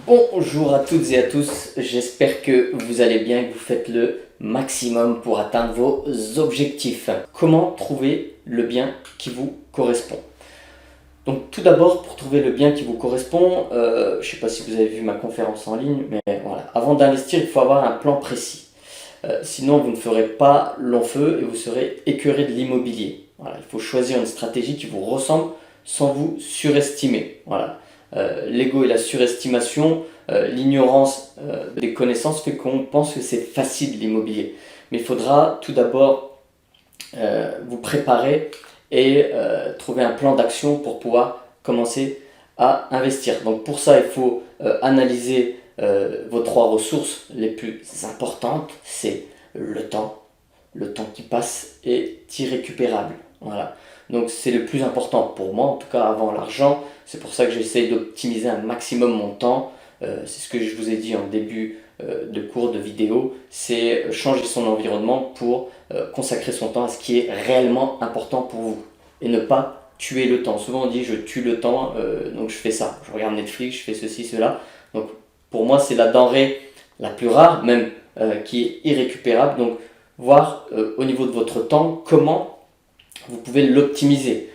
Bonjour à toutes et à tous, j'espère que vous allez bien et que vous faites le maximum pour atteindre vos objectifs. Comment trouver le bien qui vous correspond? Donc tout d'abord, pour trouver le bien qui vous correspond, je ne sais pas si vous avez vu ma conférence en ligne, mais voilà, avant d'investir, il faut avoir un plan précis. Sinon, vous ne ferez pas long feu et vous serez écœuré de l'immobilier. Voilà, il faut choisir une stratégie qui vous ressemble sans vous surestimer. Voilà. L'ego et la surestimation, l'ignorance des connaissances fait qu'on pense que c'est facile l'immobilier. Mais il faudra tout d'abord vous préparer et trouver un plan d'action pour pouvoir commencer à investir. Donc pour ça, il faut analyser vos trois ressources les plus importantes, c'est le temps. Le temps qui passe est irrécupérable. Voilà. Donc c'est le plus important pour moi, en tout cas avant l'argent. C'est pour ça que j'essaye d'optimiser un maximum mon temps. C'est ce que je vous ai dit en début de cours, de vidéo. C'est changer son environnement pour consacrer son temps à ce qui est réellement important pour vous. Et ne pas tuer le temps. Souvent on dit je tue le temps, donc je fais ça. Je regarde Netflix, je fais ceci, cela. Donc pour moi c'est la denrée la plus rare, même qui est irrécupérable. Donc voir au niveau de votre temps comment vous pouvez l'optimiser.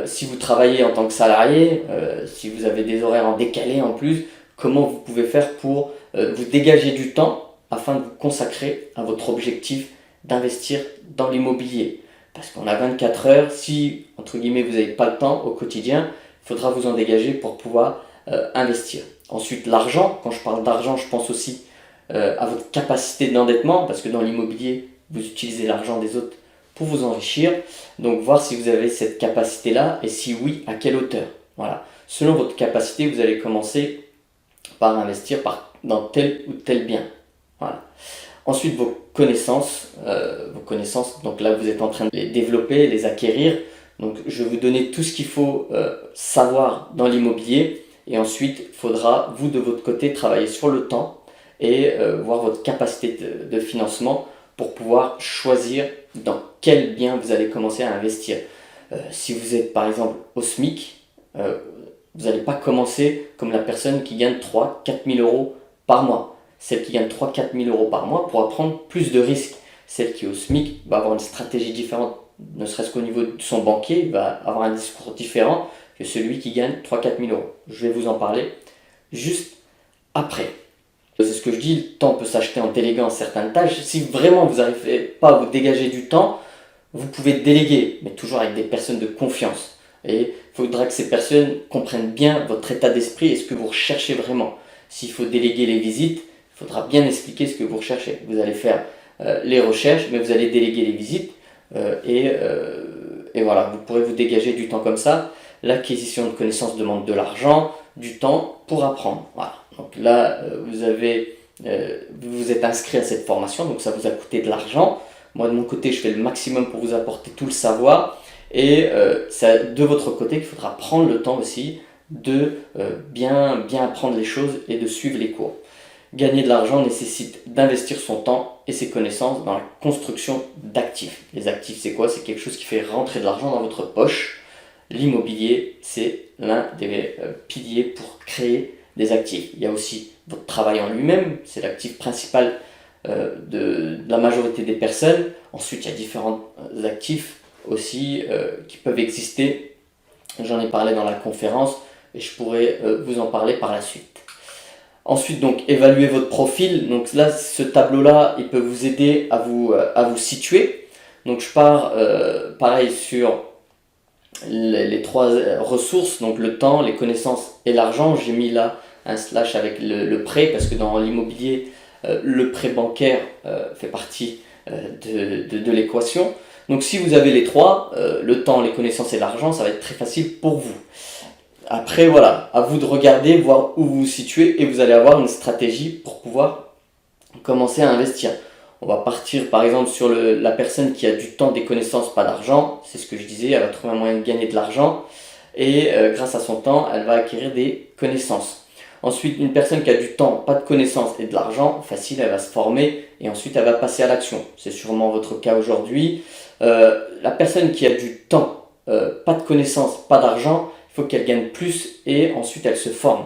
Si vous travaillez en tant que salarié, si vous avez des horaires en décalé en plus, comment vous pouvez faire pour vous dégager du temps afin de vous consacrer à votre objectif d'investir dans l'immobilier. Parce qu'on a 24 heures, si entre guillemets vous n'avez pas le temps au quotidien, il faudra vous en dégager pour pouvoir investir. Ensuite l'argent, quand je parle d'argent, je pense aussi à votre capacité d'endettement, parce que dans l'immobilier, vous utilisez l'argent des autres pour vous enrichir. Donc voir si vous avez cette capacité-là et si oui, à quelle hauteur. Voilà. Selon votre capacité, vous allez commencer par investir dans tel ou tel bien. Voilà. Ensuite, vos connaissances, donc là vous êtes en train de les développer, les acquérir. Donc je vais vous donner tout ce qu'il faut savoir dans l'immobilier. Et ensuite, il faudra, vous de votre côté, travailler sur le temps et voir votre capacité de financement pour pouvoir choisir dans quel bien vous allez commencer à investir. Si vous êtes par exemple au SMIC, vous n'allez pas commencer comme la personne qui gagne 3 4 000 euros par mois. Celle qui gagne 3 4 000 euros par mois pourra prendre plus de risques. Celle qui est au SMIC va avoir une stratégie différente, ne serait-ce qu'au niveau de son banquier, va avoir un discours différent que celui qui gagne 3 4 000 euros. Je vais vous en parler juste après. C'est ce que je dis, le temps peut s'acheter en déléguant certaines tâches. Si vraiment vous n'arrivez pas à vous dégager du temps, vous pouvez déléguer, mais toujours avec des personnes de confiance. Et il faudra que ces personnes comprennent bien votre état d'esprit et ce que vous recherchez vraiment. S'il faut déléguer les visites, il faudra bien expliquer ce que vous recherchez. Vous allez faire les recherches, mais vous allez déléguer les visites et voilà, vous pourrez vous dégager du temps comme ça. L'acquisition de connaissances demande de l'argent, du temps pour apprendre. Voilà. Donc là, vous êtes inscrit à cette formation, donc ça vous a coûté de l'argent. Moi de mon côté, je fais le maximum pour vous apporter tout le savoir. Et c'est de votre côté qu'il faudra prendre le temps aussi de bien apprendre les choses et de suivre les cours. Gagner de l'argent nécessite d'investir son temps et ses connaissances dans la construction d'actifs. Les actifs, c'est quoi? C'est quelque chose qui fait rentrer de l'argent dans votre poche. L'immobilier, c'est l'un des piliers pour créer des actifs. Il y a aussi votre travail en lui-même, c'est l'actif principal de la majorité des personnes. Ensuite, il y a différents actifs aussi qui peuvent exister. J'en ai parlé dans la conférence et je pourrais vous en parler par la suite. Ensuite, donc, évaluer votre profil. Donc là, ce tableau-là, il peut vous aider à vous situer. Donc je pars pareil sur les trois ressources, donc le temps, les connaissances et l'argent. J'ai mis là un slash avec le prêt parce que dans l'immobilier, le prêt bancaire fait partie de l'équation. Donc si vous avez les trois, le temps, les connaissances et l'argent, ça va être très facile pour vous. Après voilà, à vous de regarder, voir où vous vous situez et vous allez avoir une stratégie pour pouvoir commencer à investir. On va partir par exemple sur la personne qui a du temps, des connaissances, pas d'argent. C'est ce que je disais, elle va trouver un moyen de gagner de l'argent et grâce à son temps, elle va acquérir des connaissances. Ensuite, une personne qui a du temps, pas de connaissances et de l'argent, facile, elle va se former et ensuite elle va passer à l'action. C'est sûrement votre cas aujourd'hui. La personne qui a du temps, pas de connaissances, pas d'argent, il faut qu'elle gagne plus et ensuite elle se forme.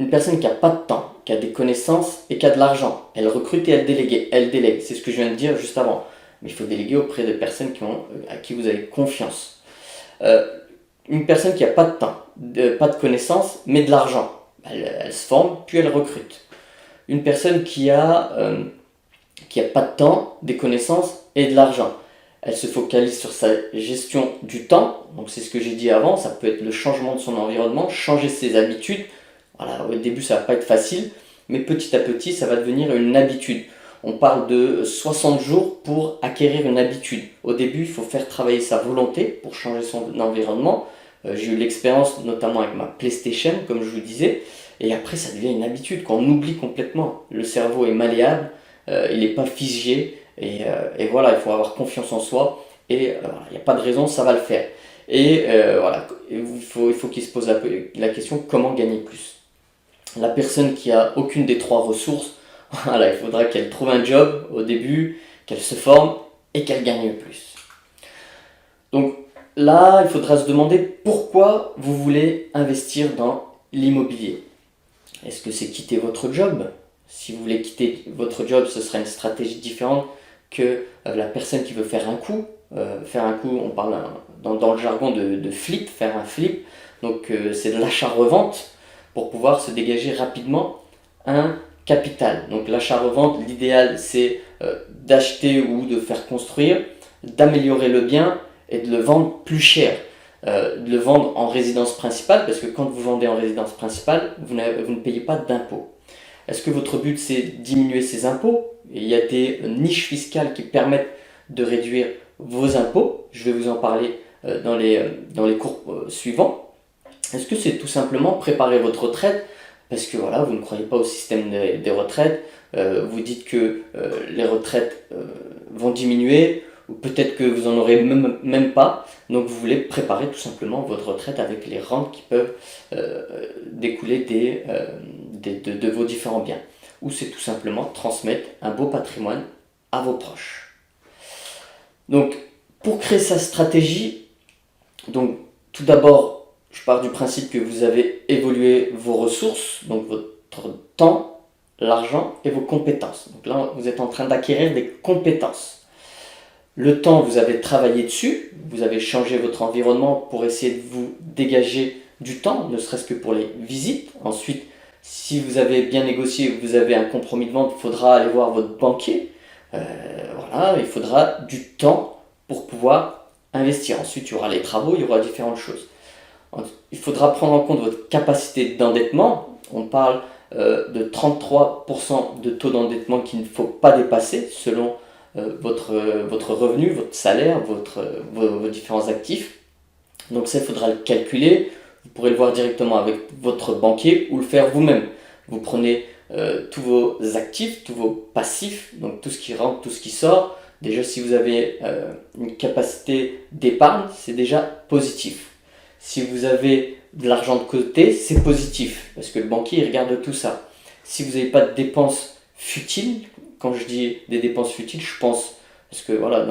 Une personne qui n'a pas de temps, qui a des connaissances et qui a de l'argent, elle recrute et elle délègue. Elle délègue, c'est ce que je viens de dire juste avant. Mais il faut déléguer auprès de personnes à qui vous avez confiance. Une personne qui n'a pas de temps, pas de connaissances, mais de l'argent, elle se forme, puis elle recrute. Une personne qui a pas de temps, des connaissances et de l'argent, elle se focalise sur sa gestion du temps. Donc c'est ce que j'ai dit avant, ça peut être le changement de son environnement, changer ses habitudes. Voilà, au début ça va pas être facile, mais petit à petit ça va devenir une habitude. On parle de 60 jours pour acquérir une habitude. Au début, il faut faire travailler sa volonté pour changer son environnement. J'ai eu l'expérience notamment avec ma PlayStation, comme je vous disais. Et après, ça devient une habitude qu'on oublie complètement. Le cerveau est malléable, il n'est pas figé. Et voilà, il faut avoir confiance en soi. Et il n'y a pas de raison, ça va le faire. Et voilà, il faut qu'il se pose la question comment gagner plus. La personne qui a aucune des trois ressources, voilà, il faudra qu'elle trouve un job au début, qu'elle se forme et qu'elle gagne plus. Donc là, il faudra se demander pourquoi vous voulez investir dans l'immobilier. Est-ce que c'est quitter votre job? Si vous voulez quitter votre job, ce sera une stratégie différente que la personne qui veut faire un coup. Faire un coup, on parle dans le jargon de flip, faire un flip. Donc c'est de l'achat-revente pour pouvoir se dégager rapidement un capital. Donc l'achat-revente, l'idéal c'est d'acheter ou de faire construire, d'améliorer le bien et de le vendre plus cher. De le vendre en résidence principale, parce que quand vous vendez en résidence principale, vous ne payez pas d'impôts. Est-ce que votre but c'est diminuer ces impôts? Il y a des niches fiscales qui permettent de réduire vos impôts. Je vais vous en parler dans les cours suivants. Est-ce que c'est tout simplement préparer votre retraite? Parce que voilà, vous ne croyez pas au système des retraites, vous dites que les retraites vont diminuer, ou peut-être que vous n'en aurez même pas, donc vous voulez préparer tout simplement votre retraite avec les rentes qui peuvent découler de vos différents biens. Ou c'est tout simplement transmettre un beau patrimoine à vos proches. Donc pour créer sa stratégie, donc tout d'abord, je pars du principe que vous avez évolué vos ressources, donc votre temps, l'argent et vos compétences. Donc là, vous êtes en train d'acquérir des compétences. Le temps, vous avez travaillé dessus, vous avez changé votre environnement pour essayer de vous dégager du temps, ne serait-ce que pour les visites. Ensuite, si vous avez bien négocié, vous avez un compromis de vente, il faudra aller voir votre banquier. Voilà, il faudra du temps pour pouvoir investir. Ensuite, il y aura les travaux, il y aura différentes choses. Il faudra prendre en compte votre capacité d'endettement. On parle de 33% de taux d'endettement qu'il ne faut pas dépasser selon votre revenu, votre salaire, vos différents actifs. Donc ça, il faudra le calculer. Vous pourrez le voir directement avec votre banquier ou le faire vous-même. Vous prenez tous vos actifs, tous vos passifs, donc tout ce qui rentre, tout ce qui sort. Déjà, si vous avez une capacité d'épargne, c'est déjà positif. Si vous avez de l'argent de côté, c'est positif, parce que le banquier il regarde tout ça. Si vous n'avez pas de dépenses futiles, quand je dis des dépenses futiles, je pense, parce que voilà,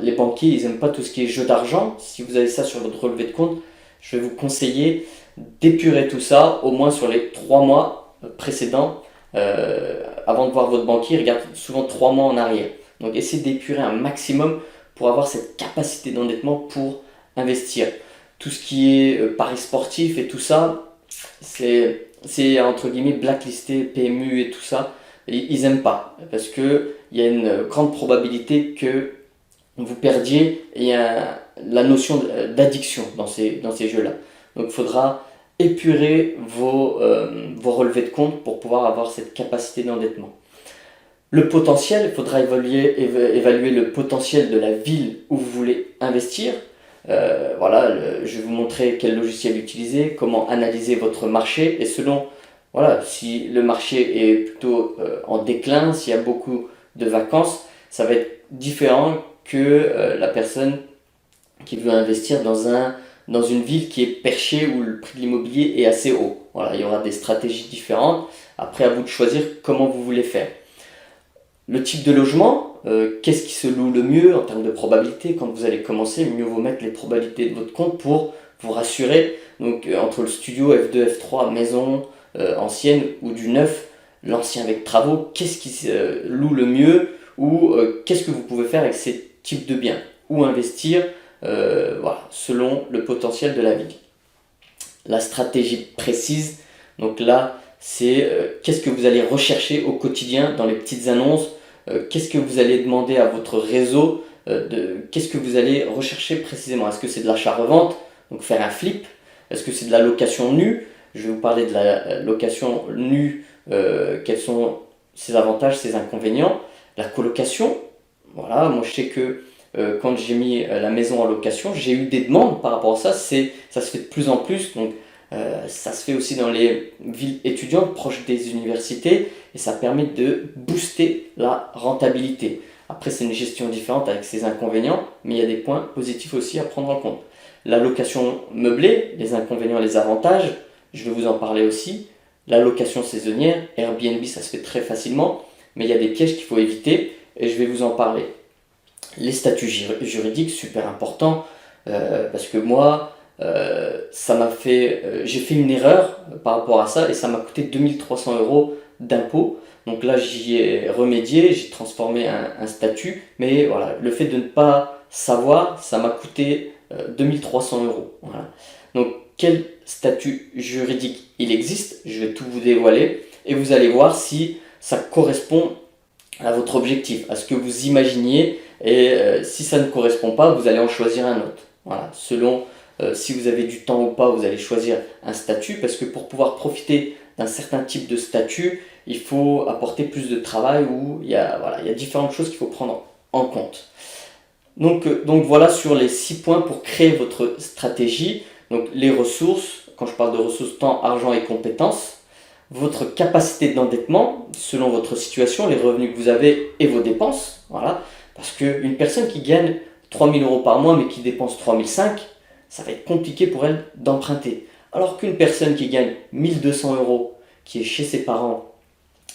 les banquiers, ils n'aiment pas tout ce qui est jeu d'argent. Si vous avez ça sur votre relevé de compte, je vais vous conseiller d'épurer tout ça, au moins sur les 3 mois précédents. Avant de voir votre banquier, regarde souvent 3 mois en arrière. Donc essayez d'épurer un maximum pour avoir cette capacité d'endettement pour investir. Tout ce qui est paris sportif et tout ça, c'est entre guillemets blacklisté, PMU et tout ça. Ils n'aiment pas parce qu'il y a une grande probabilité que vous perdiez la notion d'addiction dans ces jeux-là. Donc il faudra épurer vos relevés de compte pour pouvoir avoir cette capacité d'endettement. Le potentiel, il faudra évaluer le potentiel de la ville où vous voulez investir. Voilà, je vais vous montrer quel logiciel utiliser, comment analyser votre marché et selon, voilà, si le marché est plutôt en déclin, s'il y a beaucoup de vacances, ça va être différent que la personne qui veut investir dans une ville qui est perchée où le prix de l'immobilier est assez haut. Voilà, il y aura des stratégies différentes. Après, à vous de choisir comment vous voulez faire. Le type de logement, qu'est-ce qui se loue le mieux en termes de probabilité? Quand vous allez commencer, mieux vaut mettre les probabilités de votre compte pour vous rassurer. Donc entre le studio F2, F3, maison, ancienne ou du neuf, l'ancien avec travaux, qu'est-ce qui loue le mieux ou qu'est-ce que vous pouvez faire avec ces types de biens, ou investir voilà, selon le potentiel de la ville. La stratégie précise, donc là c'est qu'est-ce que vous allez rechercher au quotidien dans les petites annonces, qu'est-ce que vous allez demander à votre réseau, qu'est-ce que vous allez rechercher précisément. Est-ce que c'est de l'achat-revente, donc faire un flip? Est-ce que c'est de la location nue? Je vais vous parler de la location nue, quels sont ses avantages, ses inconvénients. La colocation, voilà, moi je sais que quand j'ai mis la maison en location, j'ai eu des demandes par rapport à ça, ça se fait de plus en plus, donc ça se fait aussi dans les villes étudiantes proches des universités et ça permet de booster la rentabilité. Après c'est une gestion différente avec ses inconvénients, mais il y a des points positifs aussi à prendre en compte. La location meublée, les inconvénients et les avantages, je vais vous en parler aussi. La location saisonnière, Airbnb ça se fait très facilement, mais il y a des pièges qu'il faut éviter et je vais vous en parler. Les statuts juridiques, super important, parce que moi, j'ai fait une erreur par rapport à ça et ça m'a coûté 2300 € d'impôts. Donc là, j'y ai remédié, j'ai transformé un statut, mais voilà, le fait de ne pas savoir, ça m'a coûté 2300 €. Voilà. Donc, quel statut juridique il existe? Je vais tout vous dévoiler et vous allez voir si ça correspond à votre objectif, à ce que vous imaginiez, et si ça ne correspond pas, vous allez en choisir un autre. Voilà, selon si vous avez du temps ou pas, vous allez choisir un statut, parce que pour pouvoir profiter d'un certain type de statut, il faut apporter plus de travail, ou il y a différentes choses qu'il faut prendre en compte. Donc voilà sur les 6 points pour créer votre stratégie. Donc les ressources, quand je parle de ressources, temps, argent et compétences, votre capacité d'endettement selon votre situation, les revenus que vous avez et vos dépenses. Voilà. Parce qu'une personne qui gagne 3000 € par mois mais qui dépense 3005, ça va être compliqué pour elle d'emprunter. Alors qu'une personne qui gagne 1200 €, qui est chez ses parents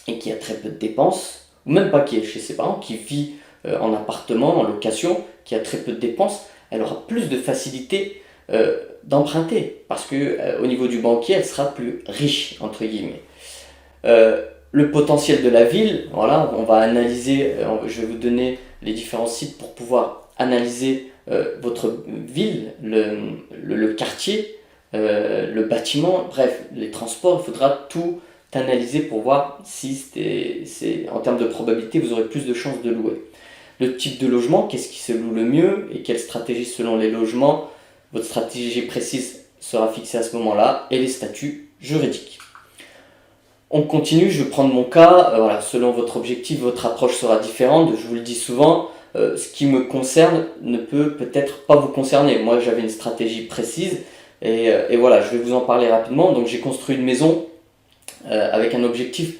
et qui a très peu de dépenses, ou même pas qui est chez ses parents, qui vit en appartement, en location, qui a très peu de dépenses, elle aura plus de facilité d'emprunter, parce que au niveau du banquier, elle sera plus riche, entre guillemets. Le potentiel de la ville, voilà, on va analyser, je vais vous donner les différents sites pour pouvoir analyser votre ville, le quartier, le bâtiment, bref, les transports, il faudra tout analyser pour voir si en termes de probabilité, vous aurez plus de chances de louer. Le type de logement, qu'est-ce qui se loue le mieux et quelle stratégie selon les logements, votre stratégie précise sera fixée à ce moment-là, et les statuts juridiques. On continue, je vais prendre mon cas, voilà, selon votre objectif, votre approche sera différente, je vous le dis souvent, ce qui me concerne ne peut peut-être pas vous concerner. Moi j'avais une stratégie précise et voilà, je vais vous en parler rapidement. Donc j'ai construit une maison avec un objectif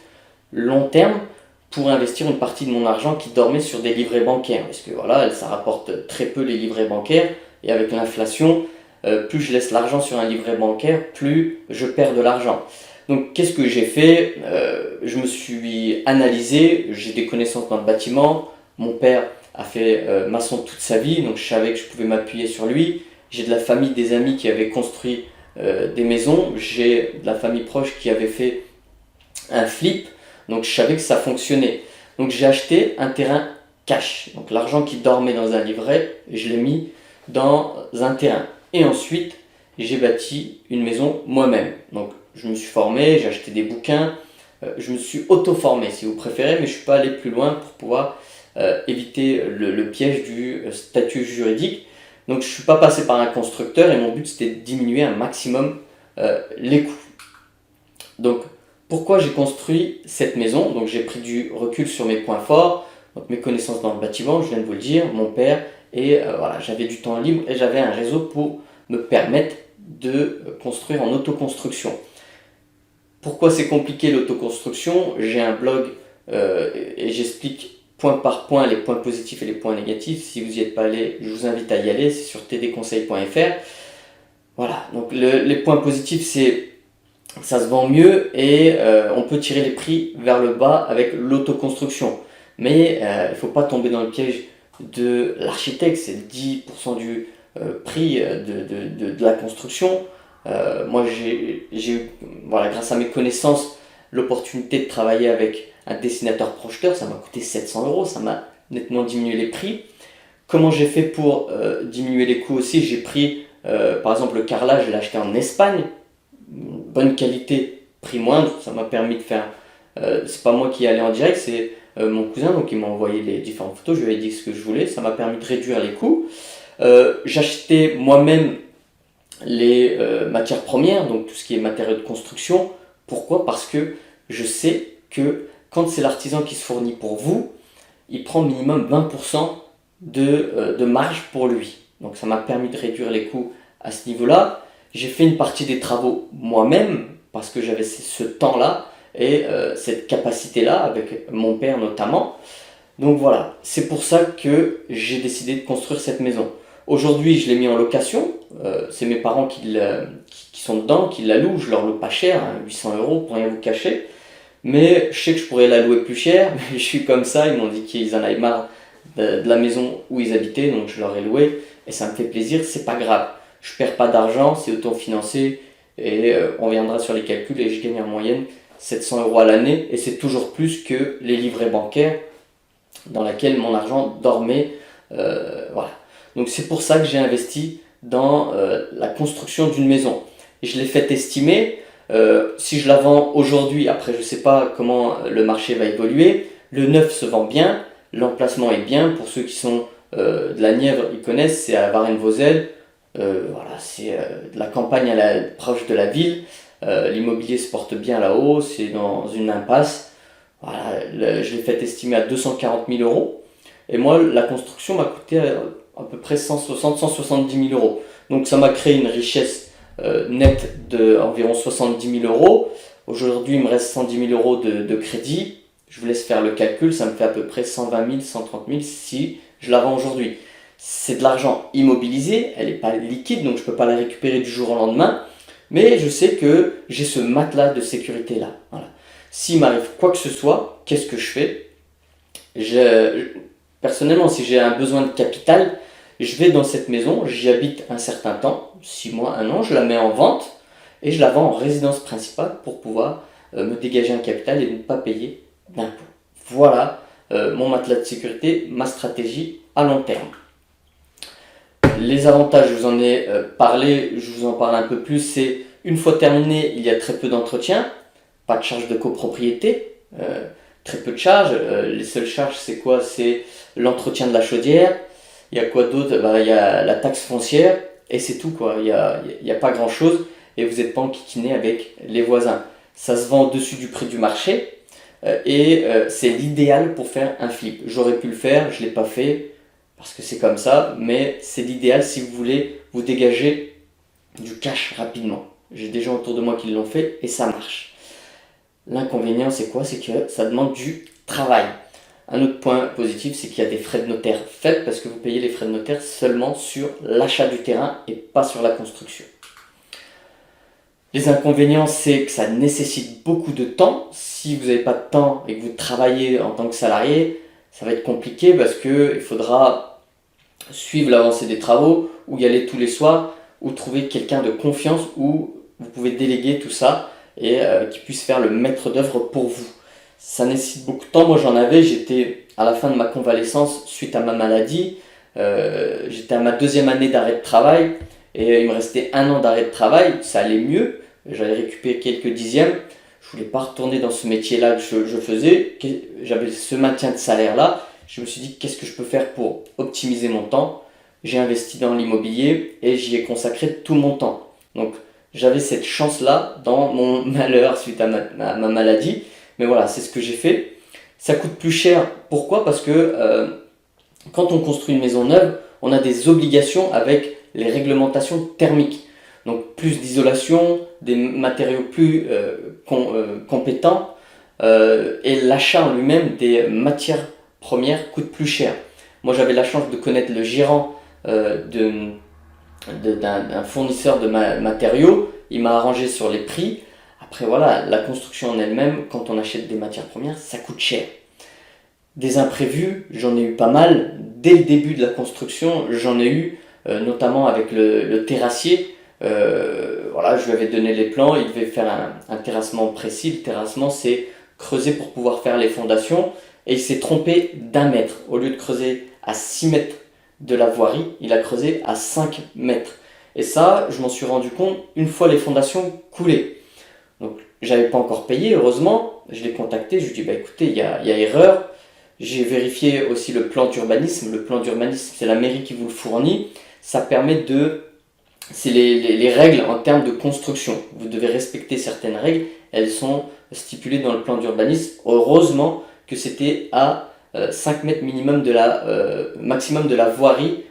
long terme pour investir une partie de mon argent qui dormait sur des livrets bancaires, parce que voilà, ça rapporte très peu les livrets bancaires, et avec l'inflation, plus je laisse l'argent sur un livret bancaire, plus je perds de l'argent. Donc qu'est-ce que j'ai fait? Je me suis analysé, j'ai des connaissances dans le bâtiment, mon père a fait maçon toute sa vie, donc je savais que je pouvais m'appuyer sur lui. J'ai de la famille, des amis qui avaient construit des maisons, j'ai de la famille proche qui avait fait un flip, donc je savais que ça fonctionnait. Donc j'ai acheté un terrain cash, donc l'argent qui dormait dans un livret, je l'ai mis dans un terrain. Et ensuite, j'ai bâti une maison moi-même. Donc je me suis formé, j'ai acheté des bouquins, je me suis auto-formé si vous préférez, mais je ne suis pas allé plus loin pour pouvoir éviter le piège du statut juridique. Donc je ne suis pas passé par un constructeur et mon but c'était de diminuer un maximum les coûts. Donc pourquoi j'ai construit cette maison? Donc j'ai pris du recul sur mes points forts, donc mes connaissances dans le bâtiment, je viens de vous le dire, mon père, et voilà, j'avais du temps libre et j'avais un réseau pour me permettre de construire en autoconstruction. Pourquoi c'est compliqué l'autoconstruction? J'ai un blog et j'explique point par point les points positifs et les points négatifs. Si vous n'y êtes pas allé, je vous invite à y aller, c'est sur tdconseil.fr. Voilà, donc les points positifs, c'est ça se vend mieux et on peut tirer les prix vers le bas avec l'autoconstruction. Mais il ne faut pas tomber dans le piège de l'architecte, c'est 10% du prix de la construction. Moi, j'ai eu, voilà, grâce à mes connaissances, l'opportunité de travailler avec un dessinateur projeteur. Ça m'a coûté 700 euros, ça m'a nettement diminué les prix. Comment j'ai fait pour diminuer les coûts aussi? J'ai pris, par exemple, le carrelage, je l'ai acheté en Espagne, bonne qualité, prix moindre. Ça m'a permis de faire. C'est pas moi qui allais en direct, c'est mon cousin, donc il m'a envoyé les différentes photos. Je lui ai dit ce que je voulais. Ça m'a permis de réduire les coûts. J'achetais moi-même les matières premières, donc tout ce qui est matériaux de construction. Pourquoi? Parce que je sais que quand c'est l'artisan qui se fournit pour vous, il prend minimum 20% de marge pour lui. Donc ça m'a permis de réduire les coûts à ce niveau-là. J'ai fait une partie des travaux moi-même parce que j'avais ce temps-là et cette capacité-là avec mon père notamment. Donc voilà, c'est pour ça que j'ai décidé de construire cette maison. Aujourd'hui, je l'ai mis en location. C'est mes parents qui sont dedans, qui la louent. Je leur loue pas cher, hein, 800 euros pour rien vous cacher. Mais je sais que je pourrais la louer plus cher. Mais je suis comme ça. Ils m'ont dit qu'ils en avaient marre de la maison où ils habitaient. Donc je leur ai loué. Et ça me fait plaisir. C'est pas grave. Je perds pas d'argent. C'est autofinancé. Et on viendra sur les calculs. Et je gagne en moyenne 700 euros à l'année. Et c'est toujours plus que les livrets bancaires dans lesquels mon argent dormait. Voilà. Donc c'est pour ça que j'ai investi dans la construction d'une maison. Et je l'ai fait estimer. Si je la vends aujourd'hui, après je ne sais pas comment le marché va évoluer, le neuf se vend bien, l'emplacement est bien. Pour ceux qui sont de la Nièvre, ils connaissent, c'est à Varennes-Vauzelles. Voilà, c'est de la campagne proche de la ville. L'immobilier se porte bien là-haut, c'est dans une impasse. Voilà, je l'ai fait estimer à 240 000 euros. Et moi, la construction m'a coûté à peu près 160 000 euros. Donc ça m'a créé une richesse nette d'environ 70 000 euros. Aujourd'hui, il me reste 110 000 euros de crédit. Je vous laisse faire le calcul, ça me fait à peu près 120 000, 130 000 si je la vends aujourd'hui. C'est de l'argent immobilisé, elle n'est pas liquide, donc je ne peux pas la récupérer du jour au lendemain. Mais je sais que j'ai ce matelas de sécurité là. Voilà. S'il m'arrive quoi que ce soit, qu'est-ce que je fais? Personnellement, si j'ai un besoin de capital, je vais dans cette maison, j'y habite un certain temps, 6 mois, 1 an, je la mets en vente et je la vends en résidence principale pour pouvoir me dégager un capital et ne pas payer d'impôts. Voilà mon matelas de sécurité, ma stratégie à long terme. Les avantages, je vous en ai parlé, je vous en parle un peu plus, c'est une fois terminé, il y a très peu d'entretien, pas de charge de copropriété, très peu de charges. Les seules charges, c'est quoi? C'est l'entretien de la chaudière. Il y a quoi d'autre? Il y a la taxe foncière et c'est tout, quoi. Il y a pas grand chose et vous n'êtes pas enquiquiné avec les voisins. Ça se vend au-dessus du prix du marché et c'est l'idéal pour faire un flip. J'aurais pu le faire, je ne l'ai pas fait parce que c'est comme ça, mais c'est l'idéal si vous voulez vous dégager du cash rapidement. J'ai des gens autour de moi qui l'ont fait et ça marche. L'inconvénient, c'est quoi? C'est que ça demande du travail. Un autre point positif, c'est qu'il y a des frais de notaire faibles parce que vous payez les frais de notaire seulement sur l'achat du terrain et pas sur la construction. Les inconvénients, c'est que ça nécessite beaucoup de temps. Si vous n'avez pas de temps et que vous travaillez en tant que salarié, ça va être compliqué parce qu'il faudra suivre l'avancée des travaux ou y aller tous les soirs ou trouver quelqu'un de confiance où vous pouvez déléguer tout ça et qui puisse faire le maître d'œuvre pour vous. Ça nécessite beaucoup de temps. Moi j'en avais, j'étais à la fin de ma convalescence suite à ma maladie, j'étais à ma 2e année d'arrêt de travail et il me restait 1 an d'arrêt de travail, ça allait mieux, j'avais récupéré quelques dixièmes, je voulais pas retourner dans ce métier-là que je faisais, j'avais ce maintien de salaire-là, je me suis dit qu'est-ce que je peux faire pour optimiser mon temps. J'ai investi dans l'immobilier et j'y ai consacré tout mon temps. Donc j'avais cette chance-là dans mon malheur suite à ma maladie. Mais voilà, c'est ce que j'ai fait. Ça coûte plus cher. Pourquoi? Parce que quand on construit une maison neuve, on a des obligations avec les réglementations thermiques. Donc plus d'isolation, des matériaux plus compétents et l'achat en lui-même des matières premières coûte plus cher. Moi j'avais la chance de connaître le gérant d'un fournisseur de matériaux, il m'a arrangé sur les prix. Après voilà, la construction en elle-même, quand on achète des matières premières, ça coûte cher. Des imprévus, j'en ai eu pas mal. Dès le début de la construction, j'en ai eu, notamment avec le terrassier. Voilà, je lui avais donné les plans, il devait faire un terrassement précis. Le terrassement, c'est creuser pour pouvoir faire les fondations. Et il s'est trompé d'1 mètre. Au lieu de creuser à 6 mètres de la voirie, il a creusé à 5 mètres. Et ça, je m'en suis rendu compte une fois les fondations coulées. Donc, j'avais pas encore payé, heureusement. Je l'ai contacté, je lui ai dit, bah écoutez, il y a erreur. J'ai vérifié aussi le plan d'urbanisme. Le plan d'urbanisme, c'est la mairie qui vous le fournit. Ça permet de... C'est les règles en termes de construction. Vous devez respecter certaines règles. Elles sont stipulées dans le plan d'urbanisme. Heureusement que c'était à 5 mètres minimum maximum de la voirie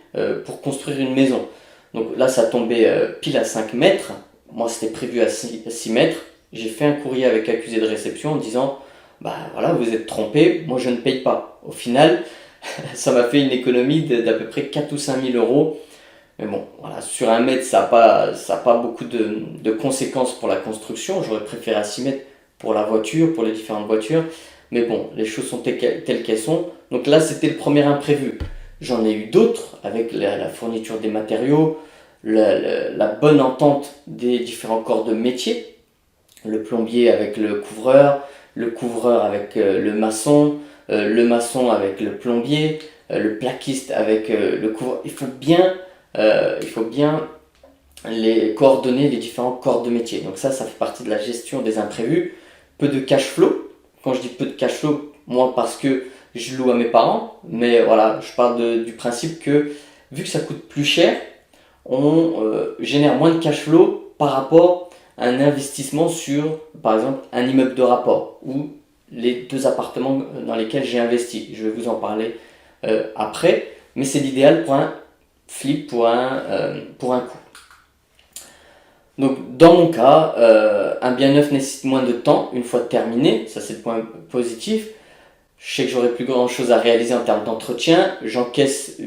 pour construire une maison. Donc là, ça tombait pile à 5 mètres. Moi, c'était prévu à 6 mètres. J'ai fait un courrier avec accusé de réception en disant bah voilà, vous êtes trompé, moi je ne paye pas. Au final, ça m'a fait une économie d'à peu près 4 ou 5 000 euros. Mais bon, voilà, sur 1 mètre, ça n'a pas beaucoup de conséquences pour la construction. J'aurais préféré à 6 mètres pour la voiture, pour les différentes voitures. Mais bon, les choses sont telles qu'elles sont. Donc là, c'était le premier imprévu. J'en ai eu d'autres avec la fourniture des matériaux, la bonne entente des différents corps de métier. Le plombier avec le couvreur avec le maçon avec le plombier, le plaquiste avec le couvreur. Il faut bien les coordonner les différents corps de métier. Donc ça fait partie de la gestion des imprévus. Peu de cash flow. Quand je dis peu de cash flow, moi parce que je loue à mes parents, mais voilà, je parle du principe que vu que ça coûte plus cher, on génère moins de cash flow par rapport à un investissement sur, par exemple, un immeuble de rapport ou les 2 appartements dans lesquels j'ai investi. Je vais vous en parler après, mais c'est l'idéal pour un flip, pour un coup. Donc dans mon cas, un bien neuf nécessite moins de temps une fois terminé, ça c'est le point positif. Je sais que j'aurai plus grand chose à réaliser en termes d'entretien, j'encaisse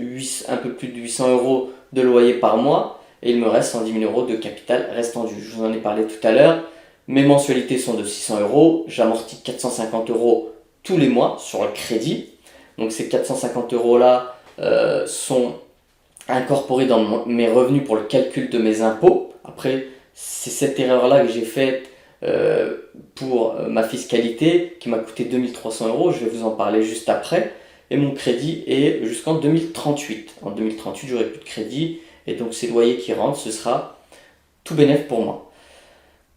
un peu plus de 800 euros de loyer par mois et il me reste 110 000 euros de capital restant dû. Je vous en ai parlé tout à l'heure, mes mensualités sont de 600 euros, j'amortis 450 euros tous les mois sur le crédit. Donc ces 450 euros là sont incorporés dans mes revenus pour le calcul de mes impôts. Après, c'est cette erreur-là que j'ai faite pour ma fiscalité qui m'a coûté 2300 euros. Je vais vous en parler juste après. Et mon crédit est jusqu'en 2038. En 2038, j'aurai plus de crédit. Et donc, ces loyers qui rentrent, ce sera tout bénef pour moi.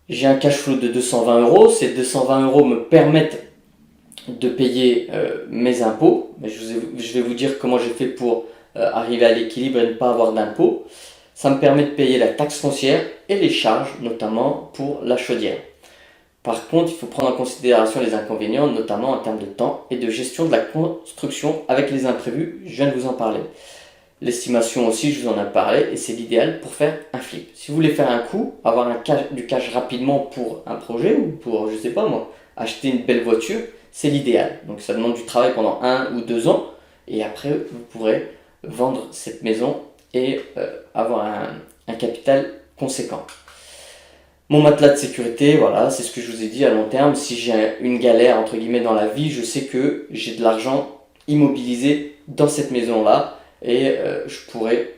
J'ai un cash flow de 220 euros. Ces 220 euros me permettent de payer mes impôts. Mais je vais vous dire comment j'ai fait pour arriver à l'équilibre et ne pas avoir d'impôts. Ça me permet de payer la taxe foncière et les charges, notamment pour la chaudière. Par contre, il faut prendre en considération les inconvénients, notamment en termes de temps et de gestion de la construction avec les imprévus. Je viens de vous en parler. L'estimation aussi, je vous en ai parlé, et c'est l'idéal pour faire un flip. Si vous voulez faire un coup, avoir du cash rapidement pour un projet ou pour, je sais pas moi, acheter une belle voiture, c'est l'idéal. Donc ça demande du travail pendant 1 ou 2 ans, et après vous pourrez vendre cette maison et avoir un capital conséquent. Mon matelas de sécurité, voilà, c'est ce que je vous ai dit à long terme. Si j'ai une galère entre guillemets dans la vie, je sais que j'ai de l'argent immobilisé dans cette maison-là et je pourrais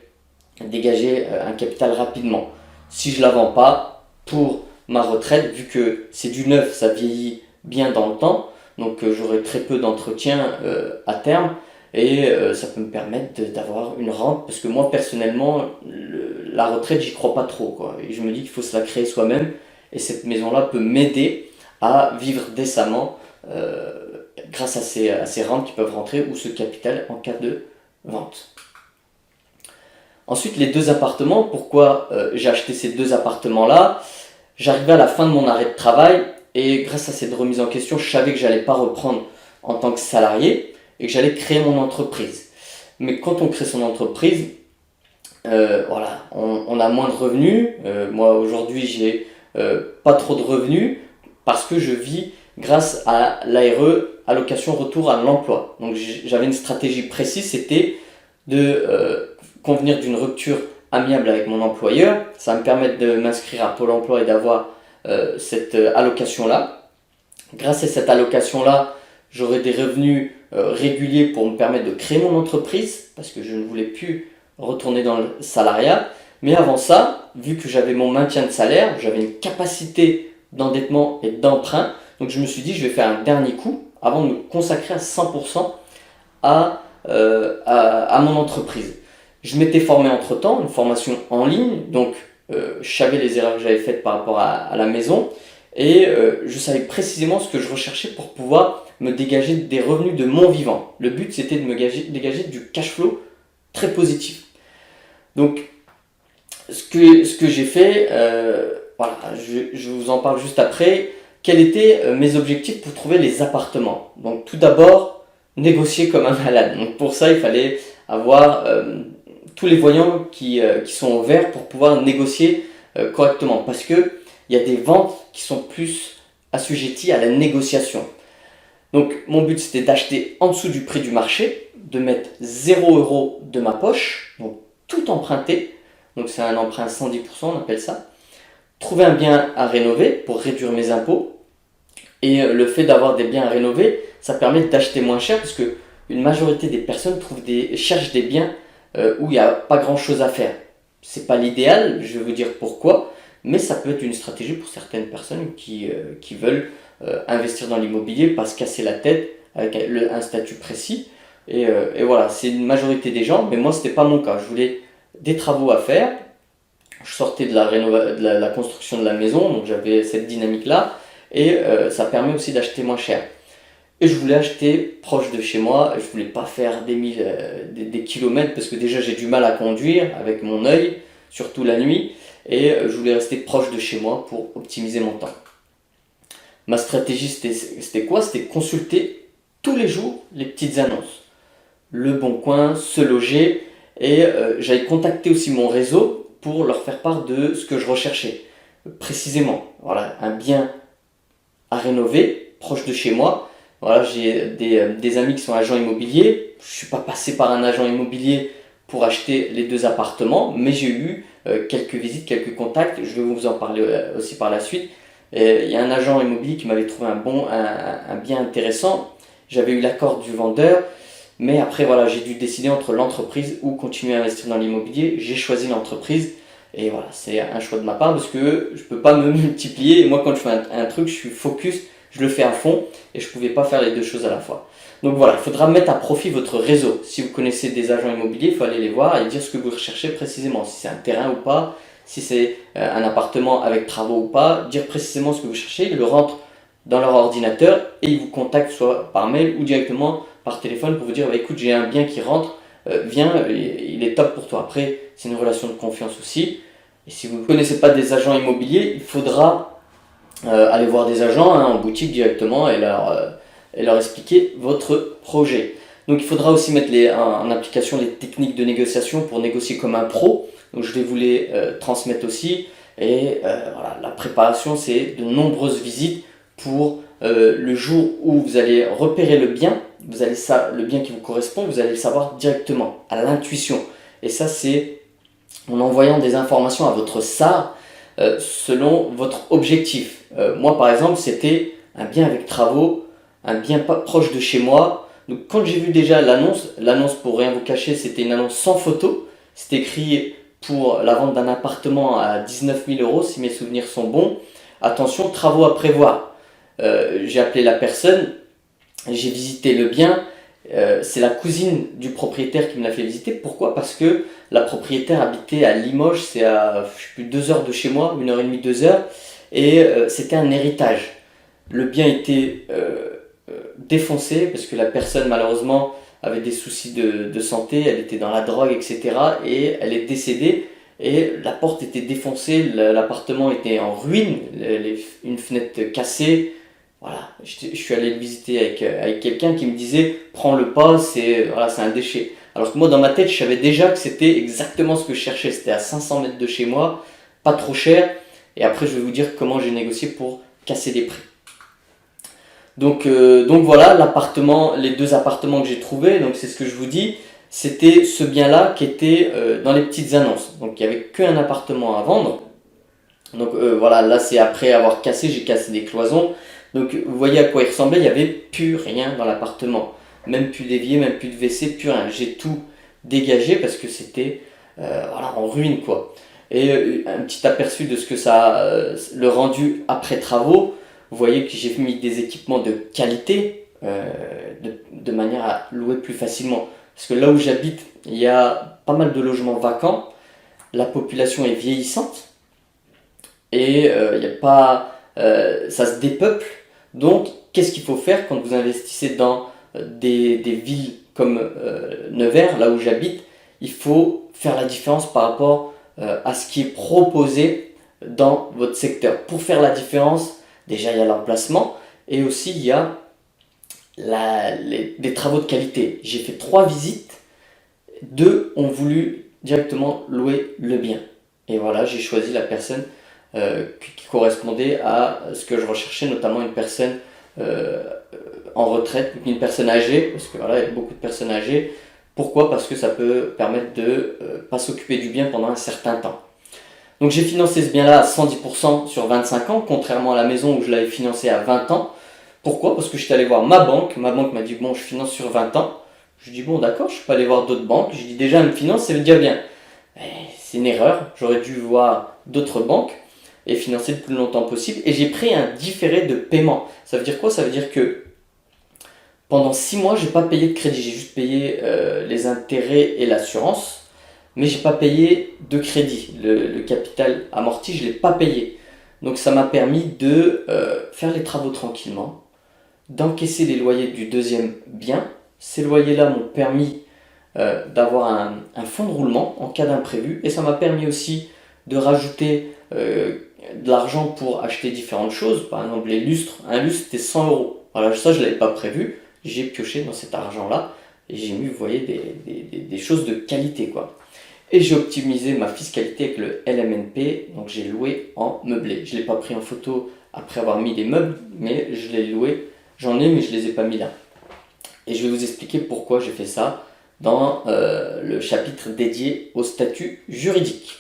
dégager un capital rapidement. Si je ne la vends pas, pour ma retraite, vu que c'est du neuf, ça vieillit bien dans le temps, donc j'aurai très peu d'entretien à terme. Et ça peut me permettre d'avoir une rente, parce que moi personnellement, la retraite, j'y crois pas trop, quoi. Et je me dis qu'il faut se la créer soi-même, et cette maison-là peut m'aider à vivre décemment grâce à ces rentes qui peuvent rentrer, ou ce capital en cas de vente. Ensuite, les 2 appartements, pourquoi j'ai acheté ces 2 appartements-là? J'arrivais à la fin de mon arrêt de travail, et grâce à cette remise en question, je savais que j'allais pas reprendre en tant que salarié, et que j'allais créer mon entreprise. Mais quand on crée son entreprise, voilà, on a moins de revenus. Moi aujourd'hui j'ai pas trop de revenus parce que je vis grâce à l'ARE, allocation retour à l'emploi. Donc j'avais une stratégie précise, c'était de convenir d'une rupture amiable avec mon employeur. Ça va me permettre de m'inscrire à Pôle emploi et d'avoir cette allocation-là. Grâce à cette allocation-là, j'aurai des revenus réguliers pour me permettre de créer mon entreprise, parce que je ne voulais plus retourner dans le salariat. Mais avant ça, vu que j'avais mon maintien de salaire, j'avais une capacité d'endettement et d'emprunt, donc je me suis dit je vais faire un dernier coup avant de me consacrer à 100% à mon entreprise. Je m'étais formé entre-temps, une formation en ligne, donc je savais les erreurs que j'avais faites par rapport à la maison et je savais précisément ce que je recherchais pour pouvoir me dégager des revenus de mon vivant. Le but c'était de me dégager du cash flow très positif. Donc ce que j'ai fait, voilà, je vous en parle juste après. Quels étaient mes objectifs pour trouver les appartements? Donc tout d'abord, négocier comme un malade. Donc pour ça, il fallait avoir tous les voyants qui sont au vert pour pouvoir négocier correctement. Parce que il y a des ventes qui sont plus assujetties à la négociation. Donc mon but c'était d'acheter en dessous du prix du marché, de mettre 0 € de ma poche, donc tout emprunter. Donc c'est un emprunt 110%, on appelle ça. Trouver un bien à rénover pour réduire mes impôts. Et le fait d'avoir des biens à rénover, ça permet d'acheter moins cher parce que une majorité des personnes cherchent des biens où il n'y a pas grand chose à faire. C'est pas l'idéal, je vais vous dire pourquoi, mais ça peut être une stratégie pour certaines personnes qui veulent investir dans l'immobilier, pas se casser la tête avec un statut précis. Et voilà, c'est une majorité des gens, mais moi c'était pas mon cas. Je voulais des travaux à faire. Je sortais de la construction de la maison, donc j'avais cette dynamique-là, et ça permet aussi d'acheter moins cher. Et je voulais acheter proche de chez moi, je voulais pas faire des kilomètres, parce que déjà j'ai du mal à conduire avec mon œil, surtout la nuit, et je voulais rester proche de chez moi pour optimiser mon temps. Ma stratégie c'était quoi? C'était consulter tous les jours les petites annonces. Le Bon Coin, Se Loger, et j'avais contacté aussi mon réseau pour leur faire part de ce que je recherchais. Précisément, voilà, un bien à rénover, proche de chez moi. Voilà, j'ai des amis qui sont agents immobiliers. Je ne suis pas passé par un agent immobilier pour acheter les 2 appartements, mais j'ai eu quelques visites, quelques contacts. Je vais vous en parler aussi par la suite. Il y a un agent immobilier qui m'avait trouvé un bien intéressant. J'avais eu l'accord du vendeur. Mais après, voilà, j'ai dû décider entre l'entreprise ou continuer à investir dans l'immobilier. J'ai choisi l'entreprise et voilà, c'est un choix de ma part parce que je ne peux pas me multiplier. Et moi, quand je fais un truc, je suis focus, je le fais à fond et je ne pouvais pas faire les 2 choses à la fois. Donc voilà, il faudra mettre à profit votre réseau. Si vous connaissez des agents immobiliers, il faut aller les voir et dire ce que vous recherchez précisément. Si c'est un terrain ou pas, si c'est un appartement avec travaux ou pas, dire précisément ce que vous cherchez. Ils le rentrent dans leur ordinateur et ils vous contactent soit par mail ou directement par téléphone pour vous dire bah, écoute, j'ai un bien qui rentre, viens, il est top pour toi. Après, c'est une relation de confiance aussi. Et si vous ne connaissez pas des agents immobiliers, il faudra aller voir des agents en boutique directement et leur expliquer votre projet. Donc il faudra aussi mettre en application les techniques de négociation pour négocier comme un pro. Donc je vais vous les transmettre aussi. Et voilà, la préparation, c'est de nombreuses visites pour le jour où vous allez repérer le bien, le bien qui vous correspond, vous allez le savoir directement, à l'intuition. Et ça, c'est en envoyant des informations à votre SAR selon votre objectif. Moi, par exemple, c'était un bien avec travaux, un bien pas proche de chez moi. Donc, quand j'ai vu déjà l'annonce pour rien vous cacher, c'était une annonce sans photo. C'était écrit pour la vente d'un appartement à 19 000 €, si mes souvenirs sont bons. Attention, travaux à prévoir. J'ai appelé la personne, j'ai visité le bien, c'est la cousine du propriétaire qui me l'a fait visiter. Pourquoi? Parce que la propriétaire habitait à Limoges, c'est à je sais plus, 2 heures de chez moi, 1h30, 2 heures, et c'était un héritage. Le bien était défoncé parce que la personne malheureusement avait des soucis de santé, elle était dans la drogue, etc. Et elle est décédée. Et la porte était défoncée, l'appartement était en ruine, une fenêtre cassée. Voilà, je suis allé le visiter avec quelqu'un qui me disait prends le pas, voilà, c'est un déchet. Alors que moi dans ma tête je savais déjà que c'était exactement ce que je cherchais, c'était à 500 mètres de chez moi, pas trop cher. Et après je vais vous dire comment j'ai négocié pour casser les prix. Donc voilà, les 2 appartements que j'ai trouvés, donc c'est ce que je vous dis, c'était ce bien-là qui était dans les petites annonces. Donc il n'y avait qu'un appartement à vendre. Donc voilà, là c'est après avoir j'ai cassé des cloisons. Donc vous voyez à quoi il ressemblait, il n'y avait plus rien dans l'appartement. Même plus d'évier, même plus de WC, plus rien. J'ai tout dégagé parce que c'était voilà, en ruine quoi. Et un petit aperçu de ce que le rendu après travaux. Vous voyez que j'ai mis des équipements de qualité de manière à louer plus facilement. Parce que là où j'habite, il y a pas mal de logements vacants, la population est vieillissante et il y a pas, ça se dépeuple. Donc, qu'est-ce qu'il faut faire quand vous investissez dans des villes comme Nevers, là où j'habite? Il faut faire la différence par rapport à ce qui est proposé dans votre secteur. Pour faire la différence, déjà il y a l'emplacement et aussi il y a des travaux de qualité. J'ai fait 3 visites, 2 ont voulu directement louer le bien. Et voilà, j'ai choisi la personne qui correspondait à ce que je recherchais, notamment une personne en retraite, une personne âgée, parce que voilà, il y a beaucoup de personnes âgées. Pourquoi? Parce que ça peut permettre de ne pas s'occuper du bien pendant un certain temps. Donc j'ai financé ce bien-là à 110% sur 25 ans, contrairement à la maison où je l'avais financé à 20 ans. Pourquoi? Parce que j'étais allé voir ma banque m'a dit bon, je finance sur 20 ans. Je dis bon d'accord, je suis pas allé voir d'autres banques. Je dis déjà elle me finance, ça veut dire bien. C'est une erreur, j'aurais dû voir d'autres banques et financer le plus longtemps possible. Et j'ai pris un différé de paiement. Ça veut dire quoi? Ça veut dire que pendant 6 mois, j'ai pas payé de crédit, j'ai juste payé les intérêts et l'assurance. Mais j'ai pas payé de crédit. Le capital amorti, je l'ai pas payé. Donc ça m'a permis de faire les travaux tranquillement, d'encaisser les loyers du deuxième bien. Ces loyers-là m'ont permis d'avoir un fonds de roulement en cas d'imprévu. Et ça m'a permis aussi de rajouter de l'argent pour acheter différentes choses. Par exemple, les lustres. Un lustre, c'était 100 euros. Voilà, ça, je ne l'avais pas prévu. J'ai pioché dans cet argent-là. Et j'ai mis, vous voyez, des choses de qualité, quoi. Et j'ai optimisé ma fiscalité avec le LMNP, donc j'ai loué en meublé. Je ne l'ai pas pris en photo après avoir mis des meubles, mais je l'ai loué. J'en ai, mais je ne les ai pas mis là. Et je vais vous expliquer pourquoi j'ai fait ça dans le chapitre dédié au statut juridique.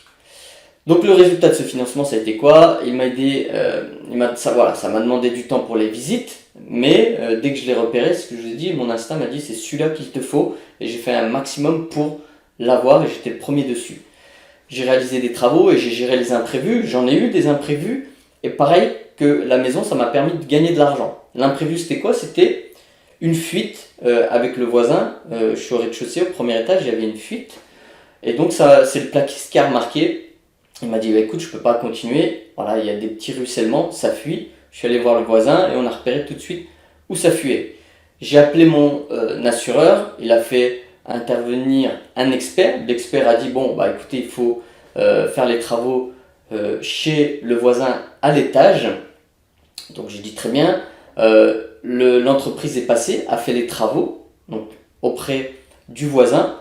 Donc le résultat de ce financement, ça a été quoi? Il m'a aidé, ça m'a demandé du temps pour les visites, mais dès que je l'ai repéré, ce que je vous ai dit, mon instinct m'a dit c'est celui-là qu'il te faut, et j'ai fait un maximum pour l'avoir et j'étais le premier dessus. J'ai réalisé des travaux et j'ai géré les imprévus. J'en ai eu des imprévus et pareil que la maison, ça m'a permis de gagner de l'argent. L'imprévu, c'était quoi? C'était une fuite avec le voisin. Je suis au rez-de-chaussée, au premier étage, il y avait une fuite. Et donc, ça, c'est le plaquiste qui a remarqué. Il m'a dit bah, écoute, je peux pas continuer. Voilà, il y a des petits ruissellements, ça fuit. Je suis allé voir le voisin et on a repéré tout de suite où ça fuait. J'ai appelé mon assureur. Il a fait intervenir un expert. L'expert a dit bon bah écoutez, il faut faire les travaux chez le voisin à l'étage. Donc j'ai dit très bien. L'entreprise est passée, a fait les travaux donc auprès du voisin.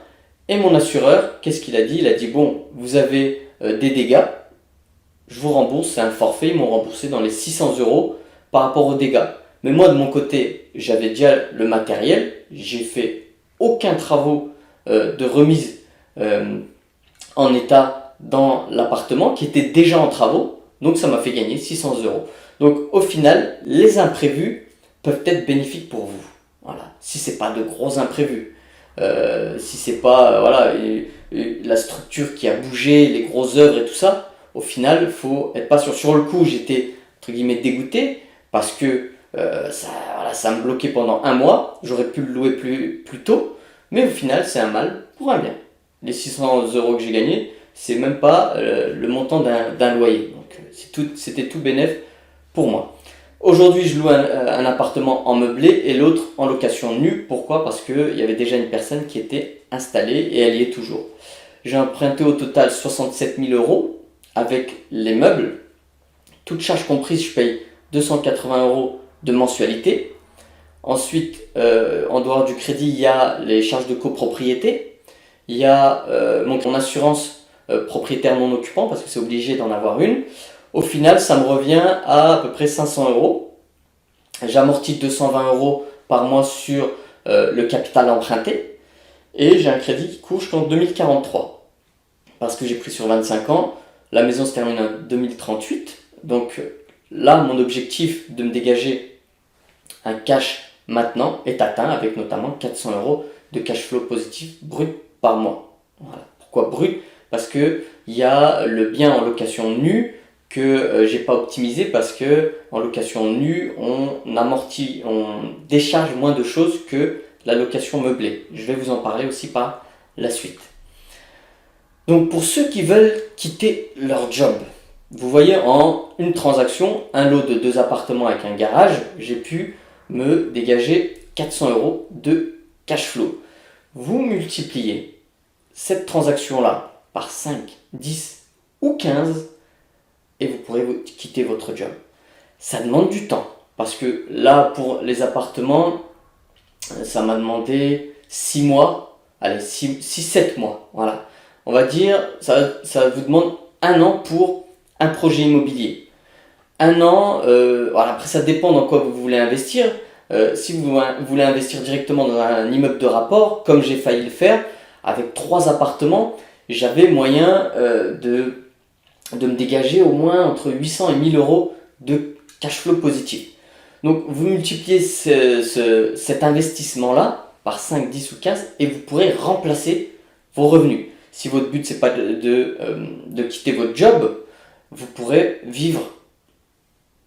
Et mon assureur, qu'est-ce qu'il a dit? Il a dit bon, vous avez des dégâts, je vous rembourse, c'est un forfait. Ils m'ont remboursé dans les 600 euros par rapport aux dégâts. Mais moi de mon côté, j'avais déjà le matériel, j'ai fait aucun travaux de remise en état dans l'appartement qui était déjà en travaux, donc ça m'a fait gagner 600 euros. Donc au final, les imprévus peuvent être bénéfiques pour vous. Voilà, si c'est pas de gros imprévus, si c'est pas la structure qui a bougé, les grosses œuvres et tout ça, au final, faut être pas sûr. Sur le coup, j'étais entre guillemets dégoûté parce que ça me bloquait pendant un mois. J'aurais pu le louer plus tôt. Mais au final, c'est un mal pour un bien. Les 600 euros que j'ai gagnés, c'est même pas le montant d'un loyer. Donc c'était tout bénef pour moi. Aujourd'hui, je loue un appartement en meublé et l'autre en location nue. Pourquoi? Parce qu'il y avait déjà une personne qui était installée et elle y est toujours. J'ai emprunté au total 67 000 euros avec les meubles. Toutes charges comprises, je paye 280 euros de mensualité. Ensuite, en dehors du crédit, il y a les charges de copropriété. Il y a mon assurance propriétaire non occupant, parce que c'est obligé d'en avoir une. Au final, ça me revient à peu près 500 euros. J'amortis 220 euros par mois sur le capital emprunté. Et j'ai un crédit qui court jusqu'en 2043. Parce que j'ai pris sur 25 ans. La maison se termine en 2038. Donc là, mon objectif de me dégager un cash maintenant est atteint avec notamment 400 euros de cash flow positif brut par mois. Voilà. Pourquoi brut? parce que il y a le bien en location nue que j'ai pas optimisé parce que en location nue, on amortit, on décharge moins de choses que la location meublée. Je vais vous en parler aussi par la suite. Donc pour ceux qui veulent quitter leur job, vous voyez en une transaction, un lot de 2 appartements avec un garage, j'ai pu me dégager 400 € de cash flow. Vous multipliez cette transaction-là par 5, 10 ou 15 et vous pourrez quitter votre job. Ça demande du temps parce que là, pour les appartements, ça m'a demandé 6 mois, allez, 6-7 mois, voilà. On va dire, ça vous demande 1 an pour un projet immobilier. 1 an, voilà, après ça dépend dans quoi vous voulez investir. Si vous voulez investir directement dans un immeuble de rapport, comme j'ai failli le faire, avec 3 appartements, j'avais moyen de me dégager au moins entre 800 et 1000 € de cash flow positif. Donc vous multipliez cet investissement-là par 5, 10 ou 15 et vous pourrez remplacer vos revenus. Si votre but c'est pas de quitter votre job, vous pourrez vivre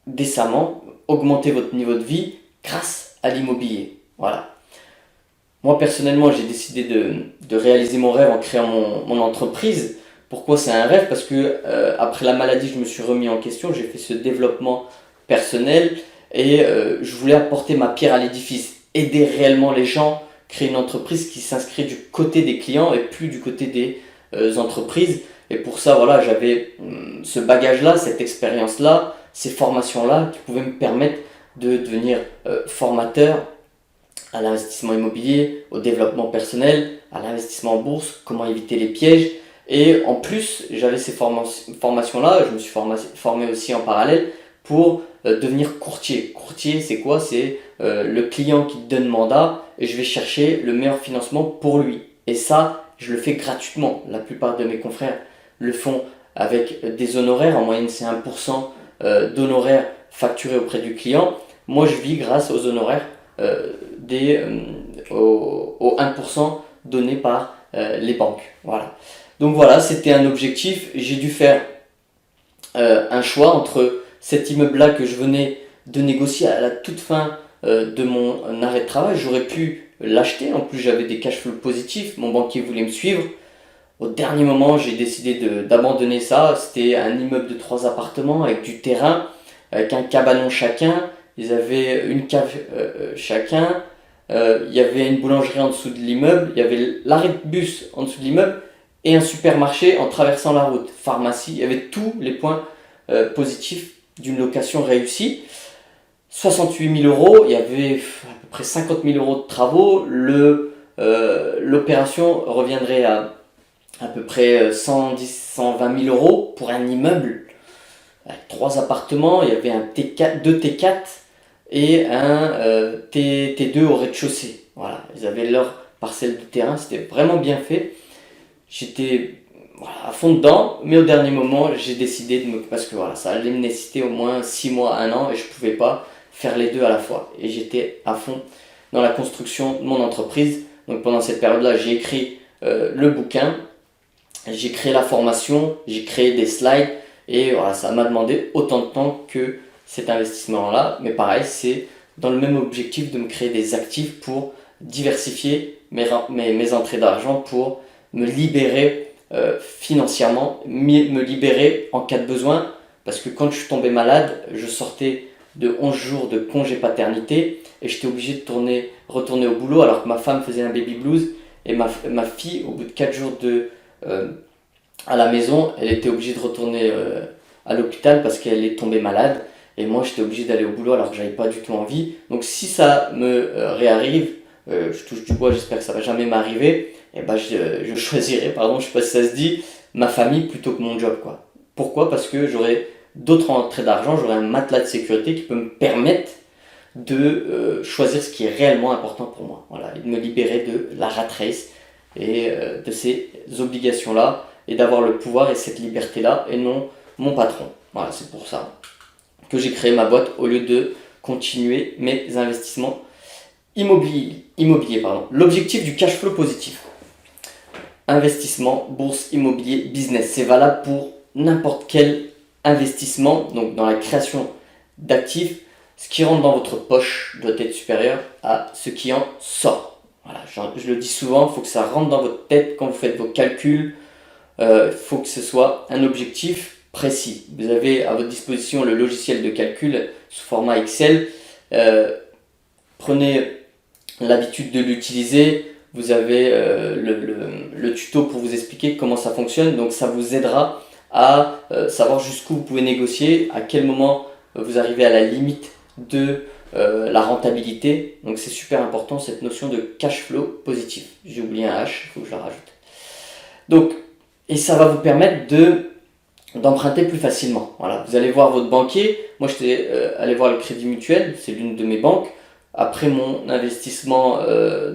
décemment, augmenter votre niveau de vie grâce à l'immobilier. Voilà. Moi personnellement, j'ai décidé de réaliser mon rêve en créant mon entreprise. Pourquoi c'est un rêve? Parce que après la maladie, je me suis remis en question, j'ai fait ce développement personnel et je voulais apporter ma pierre à l'édifice, aider réellement les gens, créer une entreprise qui s'inscrit du côté des clients et plus du côté des entreprises. Et pour ça, voilà, j'avais ce bagage-là, cette expérience-là, ces formations-là qui pouvaient me permettre de devenir formateur à l'investissement immobilier, au développement personnel, à l'investissement en bourse, comment éviter les pièges. Et en plus, j'avais ces formations-là, je me suis formé aussi en parallèle pour devenir courtier. Courtier, c'est quoi? C'est le client qui te donne mandat et je vais chercher le meilleur financement pour lui. Et ça, je le fais gratuitement. La plupart de mes confrères le font avec des honoraires. En moyenne, c'est 1% d'honoraires facturés auprès du client. Moi, je vis grâce aux honoraires, aux 1% donnés par les banques. Voilà. Donc voilà, c'était un objectif. J'ai dû faire un choix entre cet immeuble-là que je venais de négocier à la toute fin de mon arrêt de travail. J'aurais pu l'acheter, en plus j'avais des cash flows positifs, mon banquier voulait me suivre. Au dernier moment, j'ai décidé d'abandonner ça. C'était un immeuble de 3 appartements avec du terrain, avec un cabanon chacun. Ils avaient une cave chacun. Il y avait une boulangerie en dessous de l'immeuble. Il y avait l'arrêt de bus en dessous de l'immeuble et un supermarché en traversant la route. Pharmacie, il y avait tous les points positifs d'une location réussie. 68 000 €, il y avait à peu près 50 000 € de travaux. L'opération reviendrait à peu près 120 000 € pour un immeuble avec 3 appartements. Il y avait un T4, 2 T4 et un T2 au rez-de-chaussée. Voilà, ils avaient leur parcelle de terrain, c'était vraiment bien fait. J'étais à fond dedans, mais au dernier moment, j'ai décidé parce que voilà, ça allait me nécessiter au moins 6 mois, 1 an et je ne pouvais pas faire les deux à la fois. Et j'étais à fond dans la construction de mon entreprise. Donc pendant cette période-là, j'ai écrit le bouquin, j'ai créé la formation, j'ai créé des slides et voilà, ça m'a demandé autant de temps que cet investissement-là. Mais pareil, c'est dans le même objectif de me créer des actifs pour diversifier mes entrées d'argent, pour me libérer financièrement, me libérer en cas de besoin. Parce que quand je suis tombé malade, je sortais de 11 jours de congé paternité et j'étais obligé de retourner au boulot alors que ma femme faisait un baby blues et ma fille, au bout de 4 jours à la maison, elle était obligée de retourner à l'hôpital parce qu'elle est tombée malade et moi j'étais obligé d'aller au boulot alors que j'avais pas du tout envie. Donc si ça me réarrive, je touche du bois, j'espère que ça va jamais m'arriver, et ben je choisirai, je sais pas si ça se dit, ma famille plutôt que mon job, quoi. Pourquoi? Parce que j'aurai d'autres entrées d'argent, j'aurai un matelas de sécurité qui peut me permettre de choisir ce qui est réellement important pour moi. Voilà, et de me libérer de la rat race et de ces obligations-là et d'avoir le pouvoir et cette liberté-là et non mon patron. Voilà, c'est pour ça que j'ai créé ma boîte au lieu de continuer mes investissements immobiliers. L'objectif du cash flow positif. investissement, bourse, immobilier, business. C'est valable pour n'importe quel investissement, donc dans la création d'actifs. Ce qui rentre dans votre poche doit être supérieur à ce qui en sort. Voilà, je le dis souvent, il faut que ça rentre dans votre tête quand vous faites vos calculs. Il faut que ce soit un objectif précis. Vous avez à votre disposition le logiciel de calcul sous format Excel. Prenez l'habitude de l'utiliser. Vous avez le tuto pour vous expliquer comment ça fonctionne. Donc ça vous aidera à savoir jusqu'où vous pouvez négocier, à quel moment vous arrivez à la limite de la rentabilité. Donc c'est super important cette notion de cash flow positif. J'ai oublié un H, il faut que je la rajoute. Donc, et ça va vous permettre d'emprunter plus facilement. Voilà, vous allez voir votre banquier. Moi, j'étais allé voir le Crédit Mutuel, c'est l'une de mes banques. Après mon investissement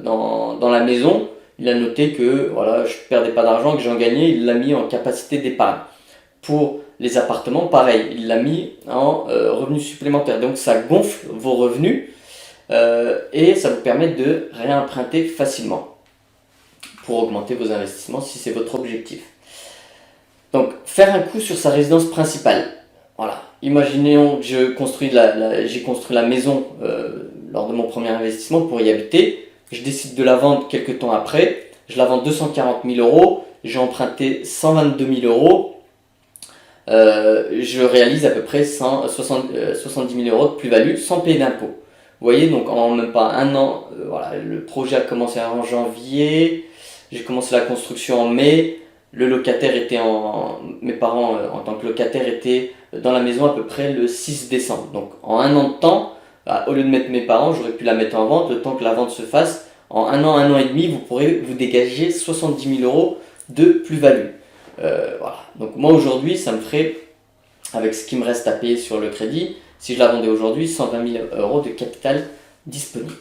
dans la maison, il a noté que voilà, je ne perdais pas d'argent, que j'en gagnais. Il l'a mis en capacité d'épargne. Pour les appartements, pareil, il l'a mis en revenus supplémentaires. Donc ça gonfle vos revenus et ça vous permet de réemprunter facilement pour augmenter vos investissements si c'est votre objectif. Donc faire un coup sur sa résidence principale. Voilà. Imaginons que j'ai construit la maison lors de mon premier investissement pour y habiter. Je décide de la vendre quelques temps après. Je la vends 240 000 euros. J'ai emprunté 122 000 euros. Je réalise à peu près 70 000 euros de plus-value sans payer d'impôt. Vous voyez, donc en même pas un an, voilà, le projet a commencé en janvier. J'ai commencé la construction en mai. Le locataire était mes parents en tant que locataire étaient dans la maison à peu près le 6 décembre. Donc en un an de temps, au lieu de mettre mes parents, j'aurais pu la mettre en vente. Le temps que la vente se fasse, en un an et demi, vous pourrez vous dégager 70 000 euros de plus-value. Voilà. Donc moi aujourd'hui, ça me ferait, avec ce qui me reste à payer sur le crédit, si je la vendais aujourd'hui, 120 000 euros de capital disponible.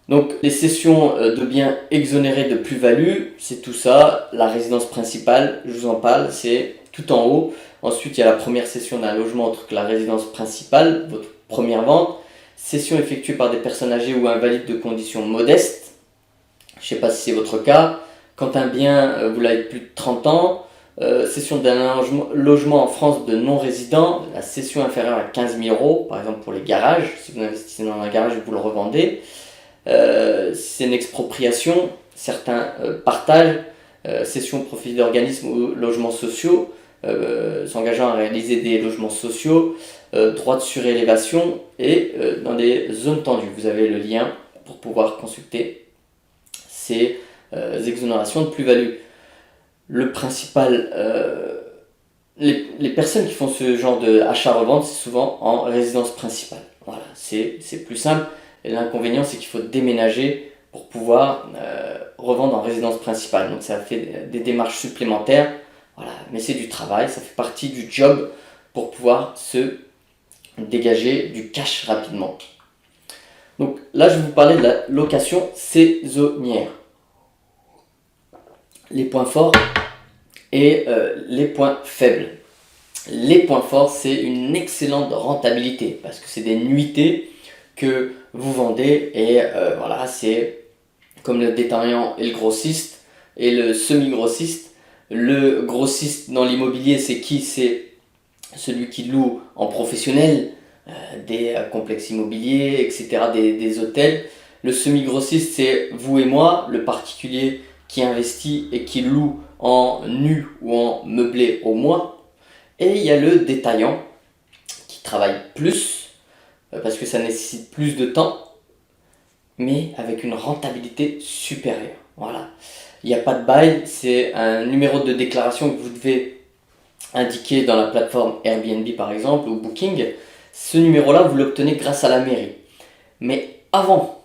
Donc les cessions de biens exonérés de plus-value, c'est tout ça. La résidence principale, je vous en parle, c'est tout en haut. Ensuite, il y a la première cession d'un logement autre que la résidence principale, votre première vente. Cession effectuée par des personnes âgées ou invalides de conditions modestes. Je ne sais pas si c'est votre cas. Quand un bien, vous l'avez plus de 30 ans. Cession d'un logement en France de non-résidents. La cession inférieure à 15 000 euros, par exemple pour les garages. Si vous investissez dans un garage et vous le revendez. C'est une expropriation, certains partagent, cession au profit d'organismes ou logements sociaux, s'engageant à réaliser des logements sociaux, droit de surélévation et dans des zones tendues. Vous avez le lien pour pouvoir consulter ces exonérations de plus-value. Le principal, les personnes qui font ce genre d'achat-revente, c'est souvent en résidence principale. Voilà, c'est plus simple. Et l'inconvénient, c'est qu'il faut déménager pour pouvoir revendre en résidence principale. Donc ça fait des démarches supplémentaires. Voilà. Mais c'est du travail, ça fait partie du job pour pouvoir se dégager du cash rapidement. Donc là, je vais vous parler de la location saisonnière. Les points forts et les points faibles. Les points forts, c'est une excellente rentabilité parce que c'est des nuitées que vous vendez et voilà, c'est comme le détaillant et le grossiste et le semi-grossiste. Le grossiste dans l'immobilier, c'est qui? C'est celui qui loue en professionnel des complexes immobiliers, etc., des hôtels. Le semi-grossiste, c'est vous et moi, le particulier qui investit et qui loue en nu ou en meublé au mois. Et il y a le détaillant qui travaille plus parce que ça nécessite plus de temps, mais avec une rentabilité supérieure. Voilà. Il n'y a pas de bail, c'est un numéro de déclaration que vous devez indiquer dans la plateforme Airbnb par exemple ou Booking. Ce numéro-là, vous l'obtenez grâce à la mairie. Mais avant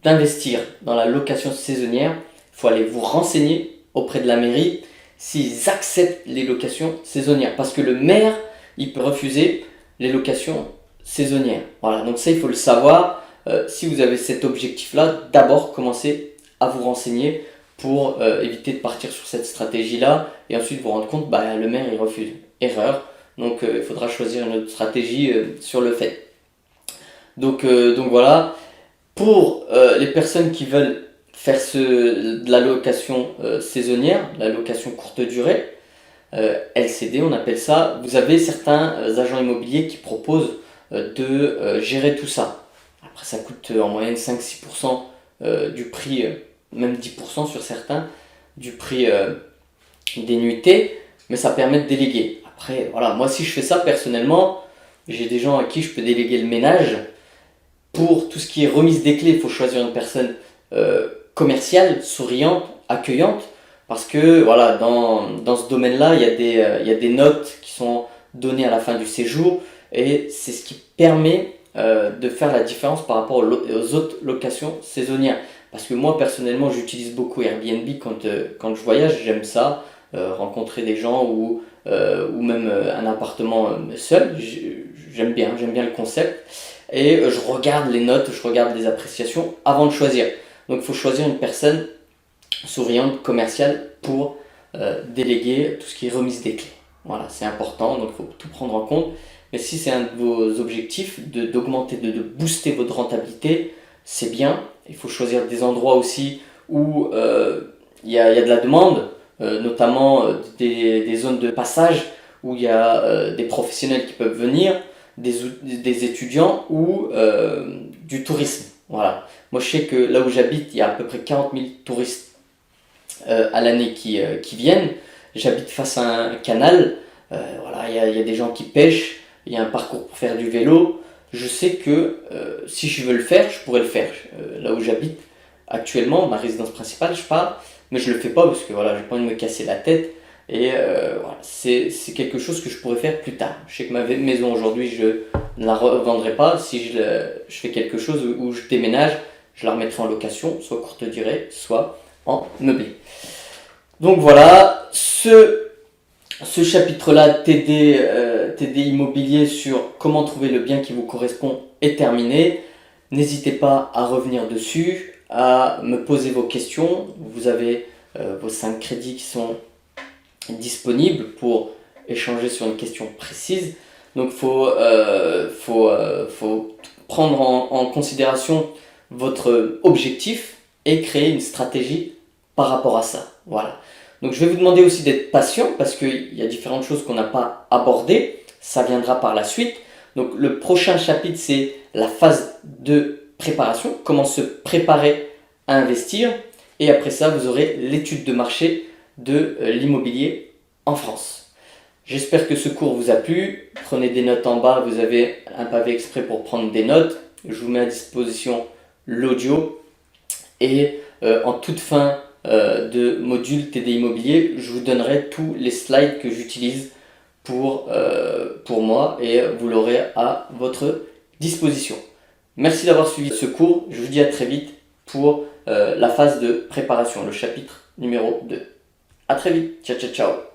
d'investir dans la location saisonnière, il faut aller vous renseigner auprès de la mairie s'ils acceptent les locations saisonnières. Parce que le maire, il peut refuser les locations saisonnières. Voilà, donc ça, il faut le savoir. Si vous avez cet objectif-là, d'abord commencez à vous renseigner pour éviter de partir sur cette stratégie-là et ensuite vous rendre compte, le maire, il refuse. Erreur. Donc il faudra choisir une autre stratégie sur le fait. Donc voilà. Pour les personnes qui veulent faire de la location saisonnière, la location courte durée, LCD on appelle ça. Vous avez certains agents immobiliers qui proposent de gérer tout ça. Après ça coûte en moyenne 5-6% du prix, même 10% sur certains, du prix des nuitées, mais ça permet de déléguer. Après voilà, moi si je fais ça personnellement, j'ai des gens à qui je peux déléguer le ménage. Pour tout ce qui est remise des clés, il faut choisir une personne commerciale, souriante, accueillante, parce que voilà, dans ce domaine-là, il y a des notes qui sont données à la fin du séjour, et c'est ce qui permet de faire la différence par rapport aux autres locations saisonnières. Parce que moi, personnellement, j'utilise beaucoup Airbnb quand je voyage, j'aime ça, rencontrer des gens ou même un appartement seul, j'aime bien le concept. Et je regarde les notes, je regarde les appréciations avant de choisir. Donc il faut choisir une personne souriante, commerciale pour déléguer tout ce qui est remise des clés. Voilà, c'est important, donc il faut tout prendre en compte. Mais si c'est un de vos objectifs, d'augmenter, de booster votre rentabilité, c'est bien. Il faut choisir des endroits aussi où il y a de la demande, notamment des zones de passage où il y a des professionnels qui peuvent venir, des étudiants ou du tourisme. Voilà. Moi je sais que là où j'habite, il y a à peu près 40 000 touristes à l'année qui viennent. J'habite face à un canal, voilà, il y a des gens qui pêchent, il y a un parcours pour faire du vélo. Je sais que si je veux le faire, je pourrais le faire. Là où j'habite actuellement, ma résidence principale, je parle, mais je le fais pas parce que voilà, j'ai pas envie de me casser la tête. Et voilà, c'est quelque chose que je pourrais faire plus tard. Je sais que ma maison aujourd'hui, je ne la revendrai pas. Si je fais quelque chose où je déménage, je la remettrai en location, soit courte durée, soit en meublé. Donc voilà, ce chapitre-là, TD immobilier sur comment trouver le bien qui vous correspond est terminé. N'hésitez pas à revenir dessus, à me poser vos questions. Vous avez vos 5 crédits qui sont disponibles pour échanger sur une question précise. Donc il faut prendre en considération votre objectif et créer une stratégie par rapport à ça. Voilà. Donc je vais vous demander aussi d'être patient parce qu'il y a différentes choses qu'on n'a pas abordées. Ça viendra par la suite. Donc le prochain chapitre, c'est la phase de préparation. Comment se préparer à investir. Et après ça, vous aurez l'étude de marché de l'immobilier en France. J'espère que ce cours vous a plu. Prenez des notes en bas. Vous avez un pavé exprès pour prendre des notes. Je vous mets à disposition l'audio. Et en toute fin de module TD Immobilier, je vous donnerai tous les slides que j'utilise pour moi et vous l'aurez à votre disposition. Merci d'avoir suivi ce cours. Je vous dis à très vite pour la phase de préparation, le chapitre numéro 2. À très vite. Ciao, ciao, ciao.